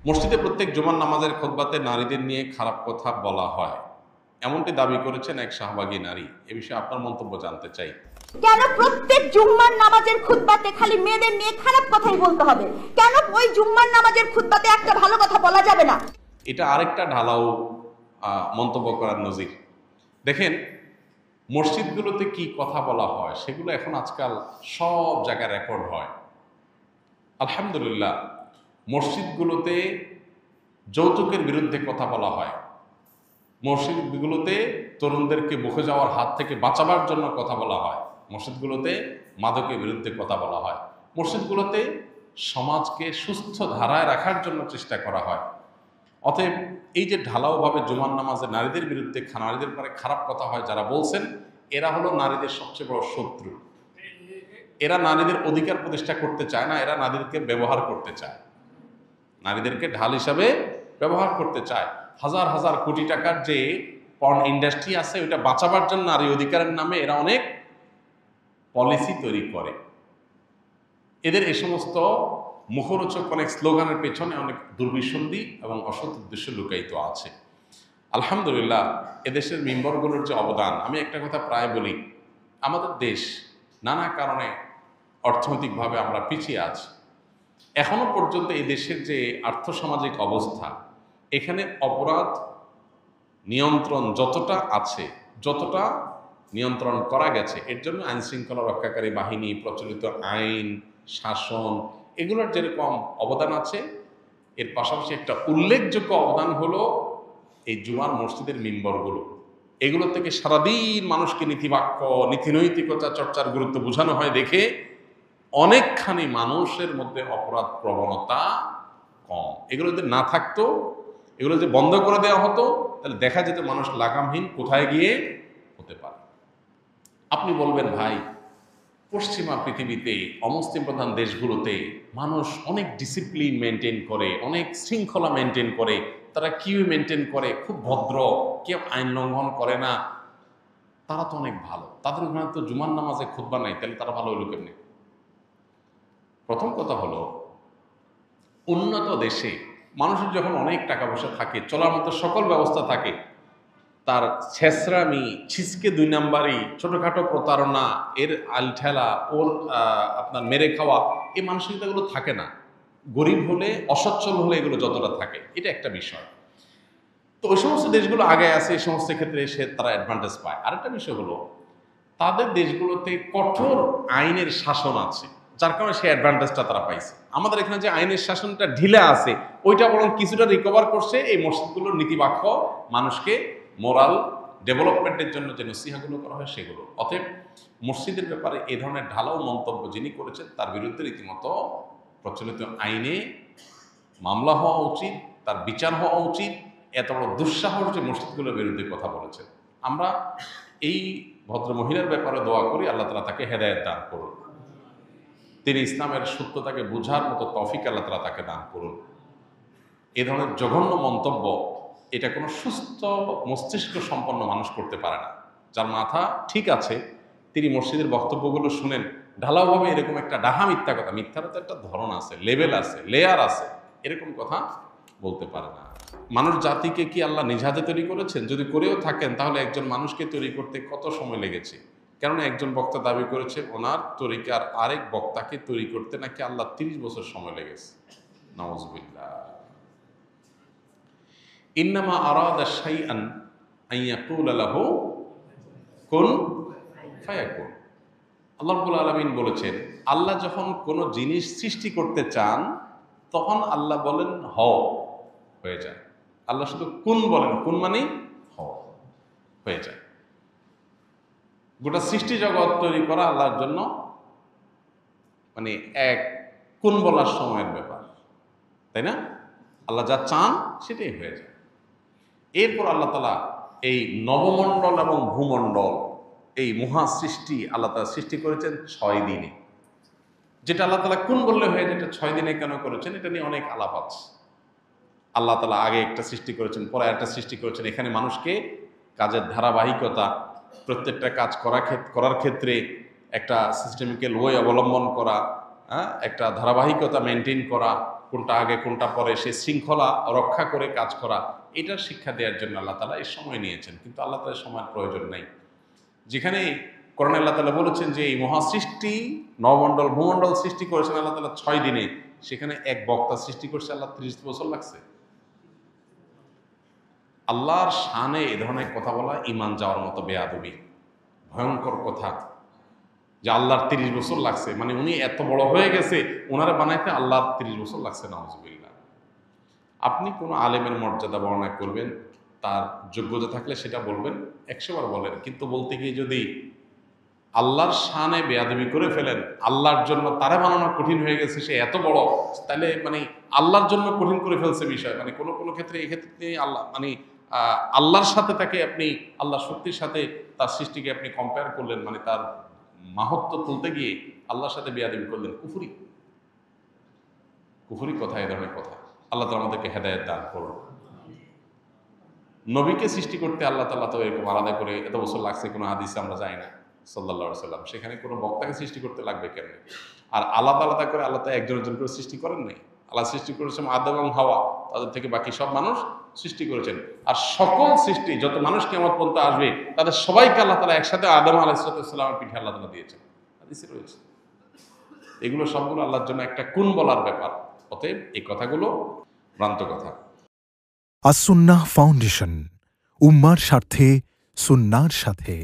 মসজিদে প্রত্যেক জুমার নামাজের খুতবাতে নারীদের নিয়ে খারাপ কথা বলা হয়, এমনটি দাবি করেছেন এক শাহবাগী নারী। এ বিষয়ে আপনার মন্তব্য জানতে চাই। কেন প্রত্যেক জুম্মার নামাজের খুতবাতে খালি মেয়েদের নিয়ে খারাপ কথাই বলতে হবে? কেন ওই জুম্মার নামাজের খুতবাতে একটা ভালো কথা বলা যাবে না? এটা আরেকটা ঢালাও মন্তব্য করার নজির। দেখেন, মসজিদগুলোতে কি কথা বলা হয় সেগুলো এখন আজকাল সব জায়গায় রেকর্ড হয়। আলহামদুলিল্লাহ, মসজিদগুলোতে যৌতুকের বিরুদ্ধে কথা বলা হয়, মসজিদগুলোতে তরুণদেরকে বুকে যাওয়ার হাত থেকে বাঁচাবার জন্য কথা বলা হয়, মসজিদগুলোতে মাদকের বিরুদ্ধে কথা বলা হয়, মসজিদগুলোতে সমাজকে সুস্থ ধারায় রাখার জন্য চেষ্টা করা হয়। অতএব এই যে ঢালাওভাবে জুমার নামাজে নারীদের বিরুদ্ধে নারীদের পরে খারাপ কথা হয়, যারা বলছেন এরা হলো নারীদের সবচেয়ে বড় শত্রু। এরা নারীদের অধিকার প্রতিষ্ঠা করতে চায় না, এরা নারীদেরকে ব্যবহার করতে চায়, নারীদেরকে ঢাল হিসাবে ব্যবহার করতে চায়। হাজার হাজার কোটি টাকার যে পর্ন ইন্ডাস্ট্রি আছে ওইটা বাঁচাবার জন্য নারী অধিকারের নামে এরা অনেক পলিসি তৈরি করে। এদের এই সমস্ত মুখরোচক অনেক স্লোগানের পেছনে অনেক দুর্বিসন্ধি এবং অসৎ উদ্দেশ্য লুকায়িত আছে। আলহামদুলিল্লাহ, এদেশের মেম্বরগুলোর যে অবদান, আমি একটা কথা প্রায় বলি, আমাদের দেশ নানা কারণে অর্থনৈতিকভাবে আমরা পিছিয়ে আছি। এখনো পর্যন্ত এই দেশের যে আর্থসামাজিক অবস্থা, এখানে অপরাধ নিয়ন্ত্রণ যতটা আছে, যতটা নিয়ন্ত্রণ করা গেছে, এর জন্য আইন শৃঙ্খলা রক্ষাকারী বাহিনী, প্রচলিত আইন, শাসন, এগুলোর যেরকম অবদান আছে, এর পাশাপাশি একটা উল্লেখযোগ্য অবদান হলো এই জুমার মসজিদের মিম্বরগুলো। এগুলো থেকে সারাদিন মানুষকে নীতিবাক্য, নীতিনৈতিকতা চর্চার গুরুত্ব বোঝানো হয় দেখে অনেকখানি মানুষের মধ্যে অপরাধ প্রবণতা কম। এগুলো যদি না থাকতো, এগুলো যদি বন্ধ করে দেওয়া হতো, তাহলে দেখা যেত মানুষ লাগামহীন কোথায় গিয়ে হতে পারে। আপনি বলবেন, ভাই, পশ্চিমা পৃথিবীতে অমুসলিম প্রধান দেশগুলোতে মানুষ অনেক ডিসিপ্লিন মেনটেন করে, অনেক শৃঙ্খলা মেনটেন করে, তারা কিউ মেনটেন করে, খুব ভদ্র, কেউ আইন লঙ্ঘন করে না, তারা তো অনেক ভালো, তাদের ওখানে তো জুমার নামাজে খুতবা নাই, তাহলে তারা ভালো হইল কেমনি? প্রথম কথা হলো, উন্নত দেশে মানুষের যখন অনেক টাকা পয়সা থাকে, চলার মতো সকল ব্যবস্থা থাকে, তার ছেঁচড়ামি, ছিচকে দুই নাম্বারি, ছোটোখাটো প্রতারণা, এর আলঠেলা, ওর আপনার মেরে খাওয়া, এই মানসিকতাগুলো থাকে না। গরিব হলে, অসচ্ছল হলে এগুলো যতটা থাকে, এটা একটা বিষয়। তো ওই সমস্ত দেশগুলো আগে আছে, এই সমস্ত ক্ষেত্রে সে তারা অ্যাডভান্টেজ পায়। আরেকটা বিষয় হলো, তাদের দেশগুলোতে কঠোর আইনের শাসন আছে, যার কারণে সেই অ্যাডভান্টেজটা তারা পাইছে। আমাদের এখানে যে আইনের শাসনটা ঢিলা আছে, ওইটা বরং কিছুটা রিকভার করছে এই মসজিদগুলোর নীতিবাক্য, মানুষকে মোরাল ডেভেলপমেন্টের জন্য যে নসিহাগুলো করা হয় সেগুলো। অতএব মসজিদের ব্যাপারে এই ধরনের ঢালাও মন্তব্য যিনি করেছেন, তার বিরুদ্ধে রীতিমতো প্রচলিত আইনে মামলা হওয়া উচিত, তার বিচার হওয়া উচিত। এত বড় দুঃসাহস যে মসজিদগুলোর বিরুদ্ধে কথা বলেছেন। আমরা এই ভদ্র মহিলার ব্যাপারে দোয়া করি, আল্লাহ তাআলা তাকে হেদায়েত দান করুন, তিনি ইসলামের সত্যতাকে বোঝার মতো তৌফিক আল্লাহ তাআলা তাকে দান করুন। এ ধরনের জঘন্য মন্তব্য, এটা কোনো সুস্থ মস্তিষ্ক সম্পন্ন মানুষ করতে পারে না। যার মাথা ঠিক আছে, তিনি মসজিদের বক্তব্যগুলো শুনেন, ঢালাওভাবে এরকম একটা ডাহা মিথ্যা কথা, মিথ্যার তো একটা ধরন আছে, লেভেল আছে, লেয়ার আছে, এরকম কথা বলতে পারে না। মানুষ জাতিকে কি আল্লাহ নিজ হাতে তৈরি করেছেন? যদি করেও থাকেন, তাহলে একজন মানুষকে তৈরি করতে কত সময় লেগেছে? কেননা একজন বক্তা দাবি করেছে ওনার তরিকার আরেক বক্তাকে তৈরি করতে নাকি আল্লাহ 30 বছর সময় লেগেছে। নাউযুবিল্লাহ। ইন্নামা আরাদা শাইআন আইয়াকুলা লাহু কুন ফায়াকুন। আল্লাহ রাব্বুল আলামিন বলেছেন, আল্লাহ যখন কোনো জিনিস সৃষ্টি করতে চান, তখন আল্লাহ বলেন হও, হয়ে যায়। আল্লাহ শুধু কুন বলেন, কুন মানে হও, হয়ে যায়। গোটা সৃষ্টি জগৎ তৈরি করা আল্লাহর জন্য মানে এক কুন বলার সময়ের ব্যাপার, তাই না? আল্লাহ যা চান সেটাই হয়ে যায়। এরপর আল্লাহ তাআলা এই নবমণ্ডল এবং ভূমণ্ডল, এই মহা সৃষ্টি আল্লাহ তাআলা সৃষ্টি করেছেন 6 দিনে। যেটা আল্লাহ তাআলা কোন বললে হয়ে যেটা 6 দিনে কেন করেছেন, এটা নিয়ে অনেক আলাপ আছে। আল্লাহ তাআলা আগে একটা সৃষ্টি করেছেন, পরে একটা সৃষ্টি করেছেন। এখানে মানুষকে কাজের ধারাবাহিকতা, প্রত্যেকটা কাজ করার ক্ষেত্রে একটা সিস্টেমিক্যাল ওয়ে অবলম্বন করা, একটা ধারাবাহিকতা মেনটেন করা, কোনটা আগে কোনটা পরে, সে শৃঙ্খলা রক্ষা করে কাজ করা, এটার শিক্ষা দেওয়ার জন্য আল্লাহ তাআলা এই সময় নিয়েছেন। কিন্তু আল্লাহ তাআলার সময়ের প্রয়োজন নাই। যেখানে কোরআনে আল্লাহ তাআলা বলেছেন যে এই মহাসৃষ্টি, নবমণ্ডল ভূমণ্ডল সৃষ্টি করেছেন আল্লাহ তাআলা 6 দিনে, সেখানে এক বক্তা সৃষ্টি করছে আল্লাহ 30 বছর লাগছে। আল্লাহর শানে এ ধরনের কথা বলা ঈমান যাওয়ার মতো বেয়াদবি, ভয়ঙ্কর কথা। যে আল্লাহর 30 বছর লাগছে, মানে উনি এত বড় হয়ে গেছে, ওনারা বানাইতে আল্লাহর 30 বছর লাগছে, নাউজুবিল্লাহ। আপনি কোনো আলেমের মর্যাদা বর্ণনা করবেন, তার যোগ্যতা থাকলে সেটা বলবেন, 100 বার বলেন, কিন্তু বলতে গিয়ে যদি আল্লাহর শানে বেয়াদবি করে ফেলেন, আল্লাহর জন্য তারা বানানো কঠিন হয়ে গেছে, সে এত বড়, তাহলে মানে আল্লাহর জন্য কঠিন করে ফেলছে বিষয়। মানে কোনো কোনো ক্ষেত্রে এই ক্ষেত্রে আল্লাহ মানে আল্লাহর সাথে তাকে আপনি, আল্লাহর শক্তির সাথে তার সৃষ্টিকে আপনি কম্পেয়ার করলেন, মানে তার মাহাত্ম্য তুলতে গিয়ে আল্লাহর সাথে বেয়াদবি করলেন। কুফরি, কুফরি কথা, এ ধরনের কথা। আল্লাহ তাআলা আমাদেরকে হেদায়েত দান করুন। নবীকে সৃষ্টি করতে আল্লাহ তাআলা তো এরকম আলাদা করে এত বছর লাগছে কোনো হাদিসে আমরা যাই না, সাল্লাল্লাহু আলাইহি সাল্লাম। সেখানে কোনো বক্তাকে সৃষ্টি করতে লাগবে কেন? আর আলাদা আলাদা করে আল্লাহ তো একজন একজন করে সৃষ্টি করেন নাই। আল্লাহ সৃষ্টি করেছেন আদম এবং হাওয়া, তাদের থেকে বাকি সব মানুষ সৃষ্টি করেছেন। আর সকল সৃষ্টি, যত মানুষ কিয়ামত পর্যন্ত আসবে, তাদের সবাইকে আল্লাহ তাআলা একসাথে আদম আলাইহিস সালামের পিঠে আল্লাহ তাআলা দিয়েছেন, হাদিসে রয়েছে। এগুলো সবগুলো আল্লাহর জন্য একটা কুন বলার ব্যাপার। অতএব এই কথাগুলো ভ্রান্ত কথা। আস-সুন্নাহ ফাউন্ডেশন, উম্মার স্বার্থে সুন্নাহর সাথে।